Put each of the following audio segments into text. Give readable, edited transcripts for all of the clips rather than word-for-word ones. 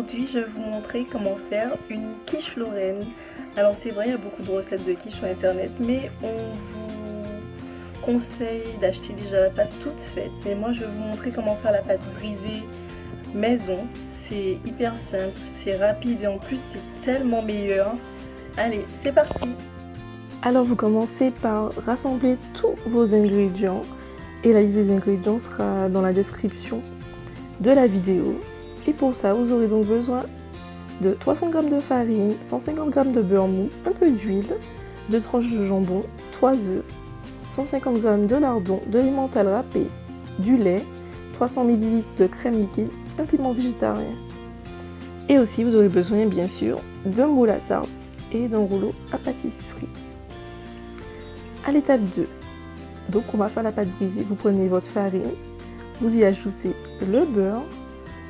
Aujourd'hui, je vais vous montrer comment faire une quiche lorraine. Alors c'est vrai, il y a beaucoup de recettes de quiche sur internet, mais on vous conseille d'acheter déjà la pâte toute faite. Mais moi, je vais vous montrer comment faire la pâte brisée maison. C'est hyper simple, c'est rapide et en plus c'est tellement meilleur. Allez, c'est parti! Alors vous commencez par rassembler tous vos ingrédients et la liste des ingrédients sera dans la description de la vidéo. Et pour ça, vous aurez donc besoin de 300 g de farine, 150 g de beurre mou, un peu d'huile, 2 tranches de jambon, 3 œufs, 150 g de lardons, de l'emmental râpé, du lait, 300 ml de crème liquide, un piment végétarien. Et aussi, vous aurez besoin bien sûr d'un moule à tarte et d'un rouleau à pâtisserie. À l'étape 2, donc on va faire la pâte brisée. Vous prenez votre farine, vous y ajoutez le beurre,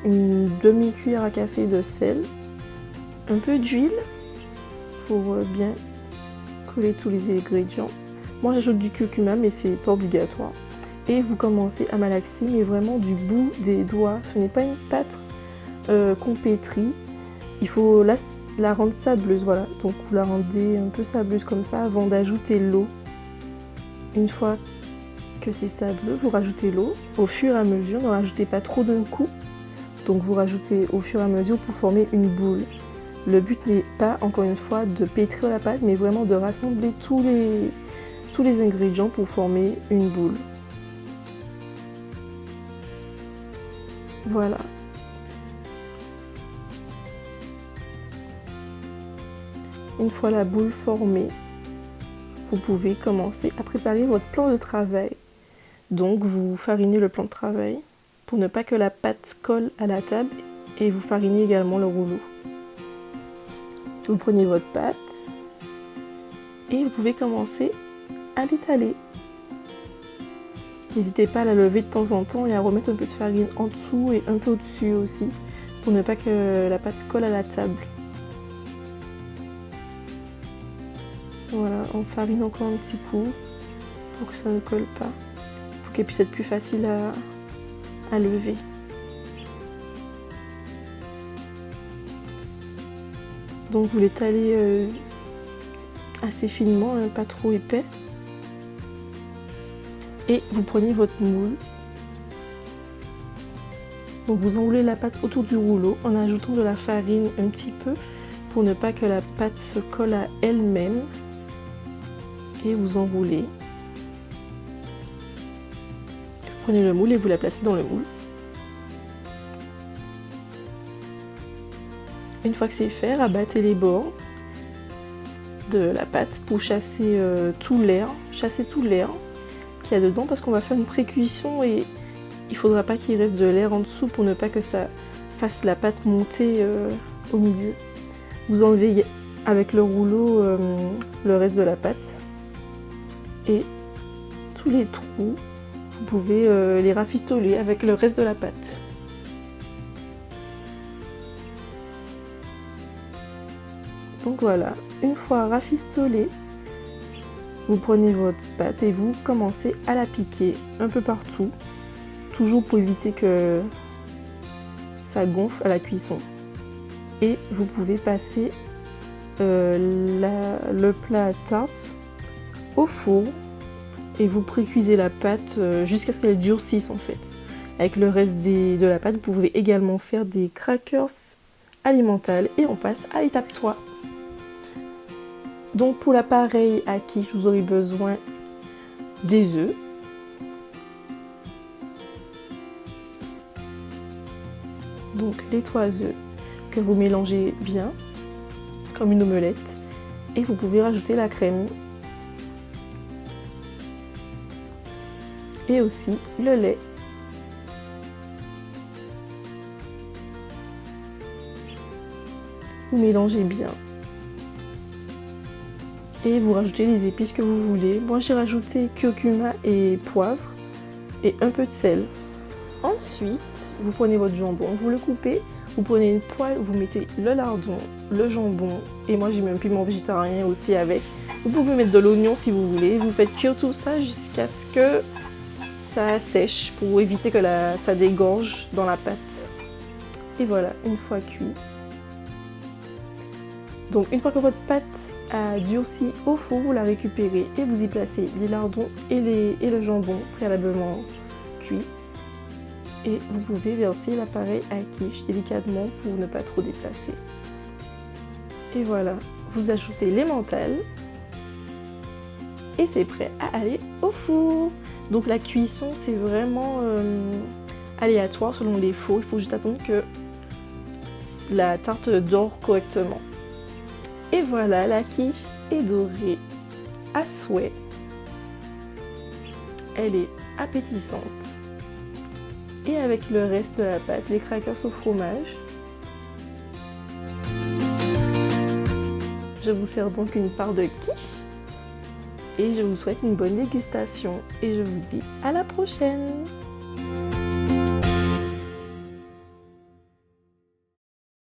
une demi-cuillère à café de sel, un peu d'huile pour bien coller tous les ingrédients. Moi j'ajoute du curcuma mais c'est pas obligatoire. Et vous commencez à malaxer mais vraiment du bout des doigts. Ce n'est pas une pâte qu'on pétrit. Il faut la rendre sableuse, voilà. Donc vous la rendez un peu sableuse comme ça avant d'ajouter l'eau. Une fois que c'est sableux, vous rajoutez l'eau au fur et à mesure. Ne rajoutez pas trop d'un coup. Donc vous rajoutez au fur et à mesure pour former une boule. Le but n'est pas, encore une fois, de pétrir la pâte, mais vraiment de rassembler tous les ingrédients pour former une boule. Voilà. Une fois la boule formée, vous pouvez commencer à préparer votre plan de travail. Donc vous farinez le plan de travail pour ne pas que la pâte colle à la table et vous farinez également le rouleau. Vous prenez votre pâte et vous pouvez commencer à l'étaler. N'hésitez pas à la lever de temps en temps et à remettre un peu de farine en dessous et un peu au-dessus aussi pour ne pas que la pâte colle à la table. Voilà, on farine encore un petit coup pour que ça ne colle pas, pour qu'elle puisse être plus facile à lever. Donc vous l'étalez assez finement, hein, pas trop épais. Et vous prenez votre moule. Donc vous enroulez la pâte autour du rouleau en ajoutant de la farine un petit peu pour ne pas que la pâte se colle à elle-même. Et vous enroulez. Vous prenez le moule et vous la placez dans le moule. Une fois que c'est fait, rabattez les bords de la pâte pour chasser tout l'air. Chassez tout l'air qu'il y a dedans parce qu'on va faire une pré-cuisson et il ne faudra pas qu'il reste de l'air en dessous pour ne pas que ça fasse la pâte monter au milieu. Vous enlevez avec le rouleau le reste de la pâte. Et tous les trous, vous pouvez les rafistoler avec le reste de la pâte. Donc voilà, une fois rafistolé, vous prenez votre pâte et vous commencez à la piquer un peu partout, toujours pour éviter que ça gonfle à la cuisson. Et vous pouvez passer le plat à tarte au four et vous précuisez la pâte jusqu'à ce qu'elle durcisse en fait. Avec le reste de la pâte, vous pouvez également faire des crackers alimentales et on passe à l'étape 3. Donc pour l'appareil à quiche, vous aurez besoin des œufs. Donc les 3 œufs que vous mélangez bien comme une omelette et vous pouvez rajouter la crème. Et aussi le lait. Vous mélangez bien. Et vous rajoutez les épices que vous voulez. Moi j'ai rajouté curcuma et poivre et un peu de sel. Ensuite, vous prenez votre jambon, vous le coupez. Vous prenez une poêle, vous mettez le lardon, le jambon et moi j'ai mis un piment végétarien aussi avec. Vous pouvez mettre de l'oignon si vous voulez. Vous faites cuire tout ça jusqu'à ce que ça sèche pour éviter que ça dégorge dans la pâte. Et voilà, une fois cuit. Donc une fois que votre pâte a durci au four, vous la récupérez et vous y placez les lardons et le jambon préalablement cuit. Et vous pouvez verser l'appareil à quiche délicatement pour ne pas trop déplacer. Et voilà, vous ajoutez l'emmental et c'est prêt à aller au four. Donc la cuisson, c'est vraiment aléatoire selon les fours. Il faut juste attendre que la tarte dore correctement. Et voilà, la quiche est dorée à souhait. Elle est appétissante. Et avec le reste de la pâte, les crackers au fromage. Je vous sers donc une part de quiche. Et je vous souhaite une bonne dégustation. Et je vous dis à la prochaine!